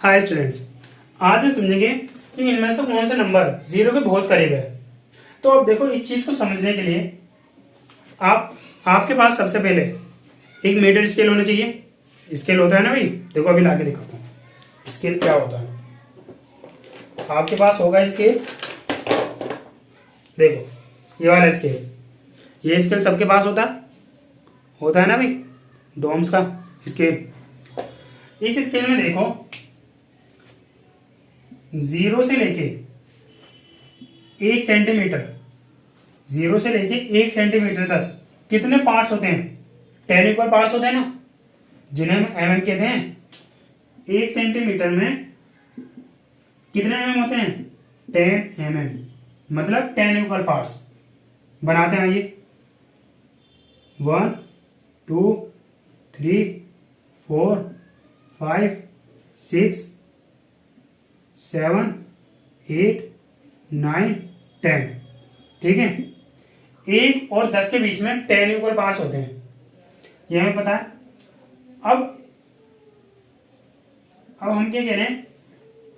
Hi students, आज हम समझेंगे कि इनमें से कौन सा नंबर जीरो के बहुत करीब है। तो अब देखो, इस चीज को समझने के लिए आपके पास सबसे पहले एक मीटर स्केल होना चाहिए। स्केल होता है ना भाई, देखो अभी लाके दिखाता हूँ स्केल क्या होता है। आपके पास होगा स्केल, देखो ये वाला स्केल, ये स्केल सबके पास होता है ना भाई, डोम्स का स्केल। इस स्केल में देखो, जीरो से लेके 1 सेंटीमीटर, जीरो से लेके 1 सेंटीमीटर तक कितने पार्ट्स होते हैं? 10 इक्वल पार्ट्स होते हैं ना, जिन्हें हम एमएम कहते हैं। 1 सेंटीमीटर में कितने एमएम होते हैं? 10 एमएम, मतलब 10 इक्वल पार्ट्स बनाते हैं। ये 1 2 3 4 5 6 7 8 9 10, ठीक है। 1 और 10 के बीच में 10 इक्वल पार्ट्स होते हैं, ये हमें पता है। अब हम क्या कह रहे हैं,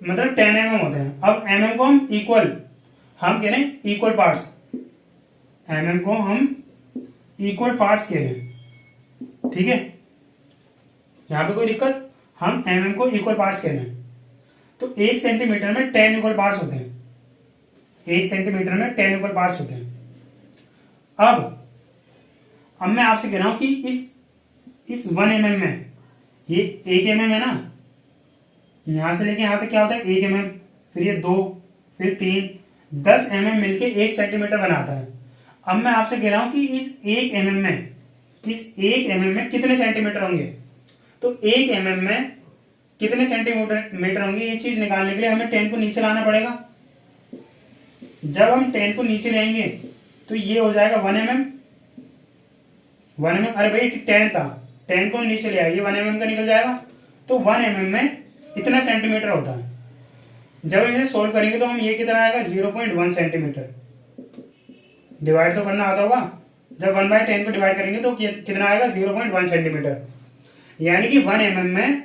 मतलब 10 एमएम होते हैं। अब एमएम को हम कह रहे हैं इक्वल पार्ट्स, एमएम को हम इक्वल पार्ट्स कह रहे हैं, ठीक है। यहां पे कोई दिक्कत? हम एमएम को इक्वल पार्ट्स कह रहे हैं। तो 1 सेंटीमीटर में 10 इक्वल पार्ट्स होते हैं, 1 सेंटीमीटर में 10 इक्वल पार्ट्स होते हैं। अब मैं आपसे कह रहा हूं कि इस 1 एमएम में, ये 1 एमएम है ना, यहां से लेके यहां तक क्या होता है 1 एमएम, फिर ये 2, फिर 3, 10 एमएम मिलके 1 सेंटीमीटर बनाता है। अब मैं आपसे कह रहा हूं कि इस 1 एमएम में कितने सेंटीमीटर होंगे। तो 1 एमएम में कितने सेंटीमीटर होंगे, ये चीज निकालने के लिए हमें 10 को नीचे लाना पड़ेगा। जब हम 10 को नीचे लाएंगे तो ये हो जाएगा 1 एमएम। अरे भाई 10 था, 10 को हम नीचे ले आए, ये 1 एमएम का निकल जाएगा। तो 1 एमएम में इतना सेंटीमीटर होता है। जब हम इसे सोल्व करेंगे तो हम ये कितना आएगा 0.1 सेंटीमीटर। डिवाइड तो करना आता होगा, जब 1/10 को डिवाइड करेंगे तो कितना आएगा 0.1 सेंटीमीटर। यानी कि 1 एमएम में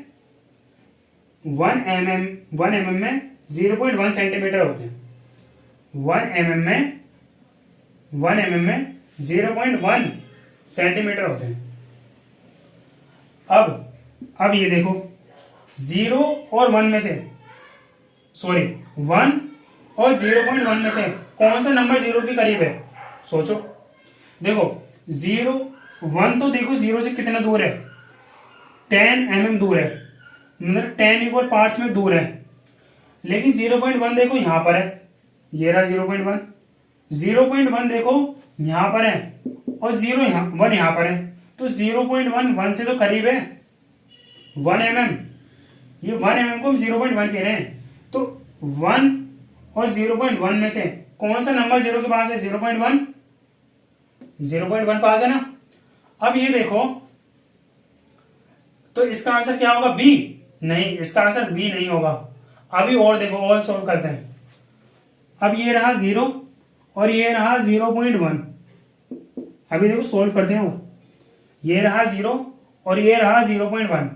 0.1 सेंटीमीटर होते हैं। 1 एमएम में 0.1 सेंटीमीटर होते हैं। अब ये देखो, 0 और 1 में से, सॉरी 1 और 0.1 में से कौन सा नंबर 0 के करीब है? सोचो, देखो 1 तो देखो 0 से कितना दूर है, 10 एमएम दूर है, मतलब 10 इक्वल पार्ट्स में दूर है। लेकिन 0.1 देखो यहां पर है, ये रहा 0.1। 0.1 देखो यहां पर है और 1 यहां पर है, तो 0.1 1 से तो करीब है 1 एमएम। ये 1 एमएम को हम 0.1 कह रहे हैं। तो 1 और 0.1 में से कौन सा नंबर 0 के पास है? 0.1 पास है ना। अब ये देखो, तो इसका आंसर क्या होगा? बी? नहीं, इसका आंसर बी नहीं होगा। अभी और देखो, और सॉल्व करते हैं। अब ये रहा 0 और ये रहा 0.1। अभी देखो सॉल्व करते हैं, ये रहा 0 और ये रहा 0.1।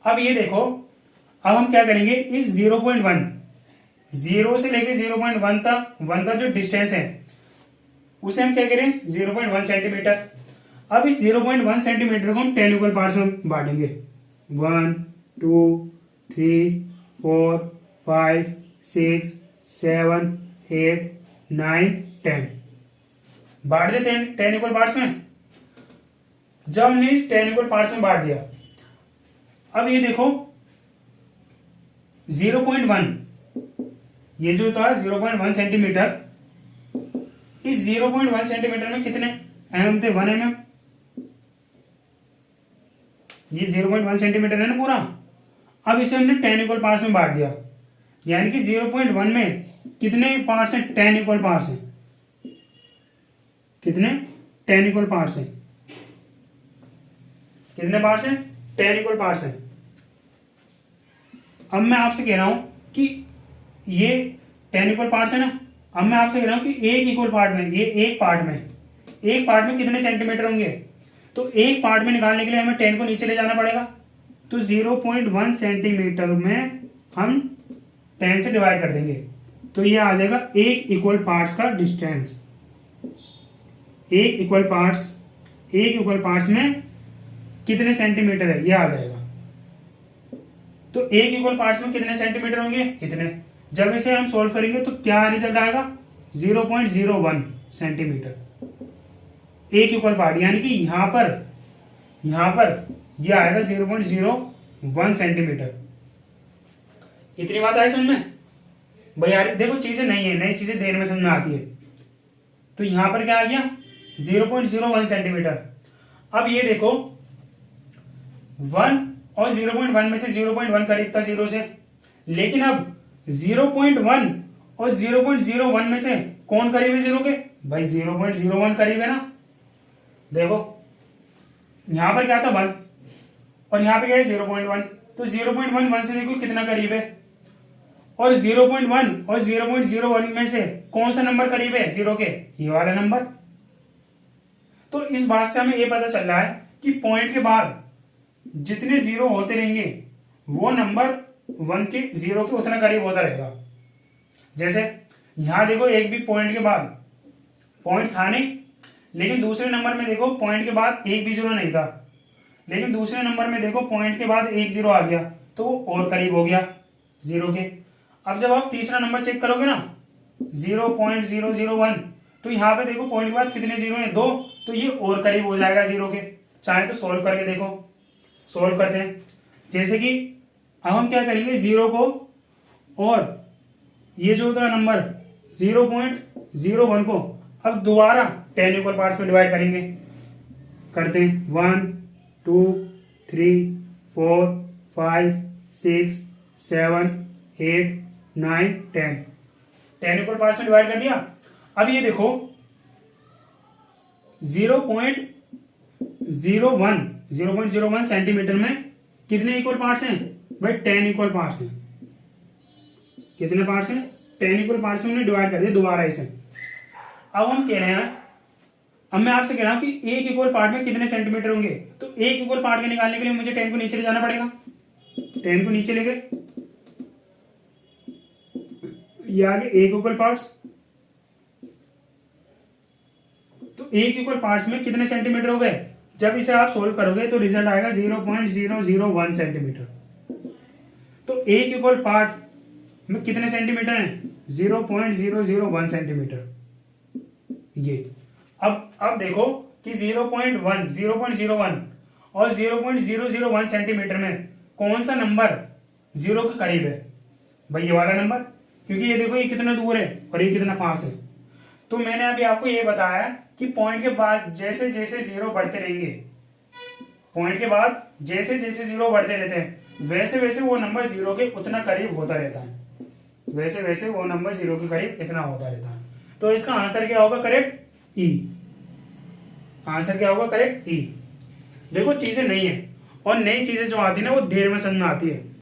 अब ये देखो, अब हम क्या करेंगे, इस 0.1, 0 से लेके 0.1 तक 1 का जो डिस्टेंस है उसे हम क्या करें 0.1 सेंटीमीटर। अब इस 0.1 सेंटीमीटर को हम 10 इक्वल पार्ट्स में बांटेंगे। 1 2 3 4 5 6 7 8 9 10 बांट दे 10 इक्वल पार्ट्स में। जब हमने इस 10 इक्वल पार्ट्स में बांट दिया, अब ये देखो 0.1, ये जो था 0.1 सेंटीमीटर, इस 0.1 सेंटीमीटर में कितने एमएम थे? 1 एमएम। ये 0.1 सेंटीमीटर है ना पूरा। अब इसे हमने 10 इक्वल पार्ट्स में बांट दिया, यानी कि 0.1 में कितने पार्ट्स हैं? 10 इक्वल पार्ट्स हैं। कितने? 10 इक्वल पार्ट्स हैं। कितने पार्ट्स हैं? 10 इक्वल पार्ट्स हैं। अब मैं आपसे कह रहा हूं कि ये 10 इक्वल पार्ट्स है ना। अब मैं आपसे कह रहा हूं कि एक इक्वल पार्ट में, ये एक पार्ट में कितने सेंटीमीटर होंगे? तो एक पार्ट में निकालने के लिए हमें 10 को नीचे ले जाना पड़ेगा। तो 0.1 सेंटीमीटर में हम 10 से डिवाइड कर देंगे तो ये आ जाएगा एक इक्वल पार्ट्स का डिस्टेंस। एक इक्वल पार्ट्स में कितने सेंटीमीटर है ये आ जाएगा। तो एक इक्वल पार्ट्स में कितने सेंटीमीटर होंगे, इतने। जब इसे हम सोल्व करेंगे तो क्या रिजल्ट आएगा, 0.01 सेंटीमीटर एक इक्वल पार्ट, यानी कि यहां पर ये आएगा 0.01 सेंटीमीटर। इतनी बात आई समझ में भाई यार। देखो चीजें नहीं है, नई चीजें देर में समझ में आती है। तो यहां पर क्या आ गया 0.01 सेंटीमीटर। अब ये देखो 1 और 0.1 में से 0.1 करीब था 0 से, लेकिन अब 0.1 और 0.01 में से कौन करीब है 0 के, भाई 0.01 करीब है ना। देखो यहां पर क्या था 1 और यहां पे क्या है 0.1, तो 0.11 से देखो कितना करीब है। और 0.1 और 0.01 में से कौन सा नंबर करीब है 0 के, ये वाला नंबर। तो इस बात से हमें ये पता चल रहा है कि पॉइंट के बाद जितने 0 होते रहेंगे वो नंबर 1 के 0 के उतना करीब होता रहेगा। जैसे यहां देखो एक भी पॉइंट के बाद पॉइंट था नहीं, लेकिन दूसरे नंबर में देखो पॉइंट के बाद एक भी 0 नहीं था, लेकिन दूसरे नंबर में देखो पॉइंट के बाद एक 0 आ गया तो वो और करीब हो गया 0 के। अब जब आप तीसरा नंबर चेक करोगे ना 0.001, तो यहाँ पे देखो पॉइंट के बाद कितने 0 हैं, 2, तो ये और करीब हो जाएगा 0 के। चाहे तो सोल्व करके देखो, सोल्व करते हैं। जैसे कि अब हम क्या करेंगे 0 को और ये जो होता है नंबर 0.01 को अब दोबारा 10 इक्वल पार्ट्स में डिवाइड करेंगे। करते हैं 1 2 3 4 5 6 7 8 9 10 इक्वल पार्ट्स में डिवाइड कर दिया। अब ये देखो 0.01 सेंटीमीटर में कितने इक्वल पार्ट्स हैं भाई, 10 इक्वल पार्ट्स हैं। कितने पार्ट्स हैं, 10 इक्वल पार्ट्स में उन्हें डिवाइड कर दिया दोबारा इसे। अब हम कह रहे हैं, अब मैं आपसे कह रहा हूं कि एक इक्वल पार्ट में कितने सेंटीमीटर होंगे, तो एक इक्वल पार्ट के निकालने के लिए मुझे 10 को नीचे ले जाना पड़ेगा। 10 को नीचे ले गए, ये आगे एक इक्वल पार्ट्स, तो एक इक्वल पार्ट्स में कितने सेंटीमीटर हो गए। जब इसे आप सोल्व करोगे तो रिजल्ट आएगा 0.001 सेंटीमीटर। तो एक इक्वल पार्ट में कितने सेंटीमीटर हैं, 0.001 सेंटीमीटर। ये अब देखो कि 0.1 और 0.001 सेंटीमीटर में कौन सा नंबर 0 के करीब है, भाई ये वाला नंबर, क्योंकि ये देखो ये कितना दूर है और ये कितना पास है। तो मैंने अभी आपको ये बताया कि पॉइंट के बाद जैसे जैसे 0 बढ़ते रहेंगे, पॉइंट के बाद जैसे जैसे 0 बढ़ते रहते हैं वैसे वैसे वो नंबर 0 के उतना करीब होता रहता है, वैसे वैसे वो नंबर 0 के करीब इतना होता रहता है। तो इसका आंसर क्या होगा, करेक्ट ई। आंसर क्या होगा, करेक्ट ई। देखो चीजें नहीं है और नई चीजें जो आती है ना वो देर में समझ में आती है।